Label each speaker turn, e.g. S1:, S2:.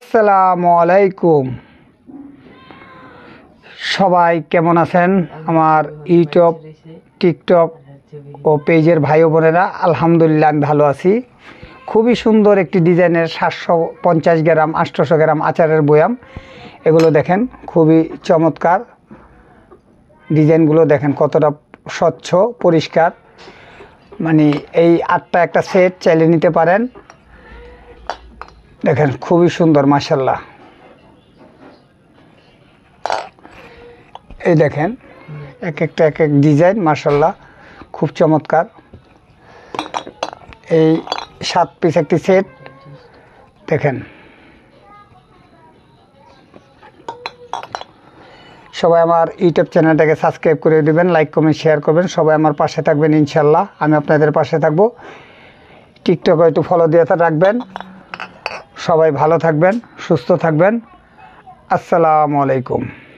S1: আসসালামু আলাইকুম। সবাই কেমন আছেন? আমার ইউটিউব, টিকটক ও পেজের ভাই বোনেরা, আলহামদুলিল্লাহ আমি ভালো আছি। খুবই সুন্দর একটি ডিজাইনের 750 গ্রাম 800 গ্রাম আচারের বয়াম। এগুলো দেখেন, খুবই চমৎকার ডিজাইনগুলো দেখেন, কতটা স্বচ্ছ পরিষ্কার। মানে এই 8টা একটা সেট চাইলে নিতে পারেন। দেখেন খুবই সুন্দর, মাশাআল্লাহ। এই দেখেন এক এক ডিজাইন, মাশাআল্লাহ, খুব চমৎকার। এই 7 পিস একটি সেট দেখেন। সবাই আমার ইউটিউব চ্যানেলটাকে সাবস্ক্রাইব করে দিবেন, লাইক কমেন্ট শেয়ার করবেন। সবাই আমার পাশে থাকবেন, ইনশাল্লাহ আমি আপনাদের পাশে থাকবো। টিকটকে একটু ফলো দিয়ে রাখবেন। সবাই ভালো থাকবেন, সুস্থ থাকবেন। আসসালামু আলাইকুম।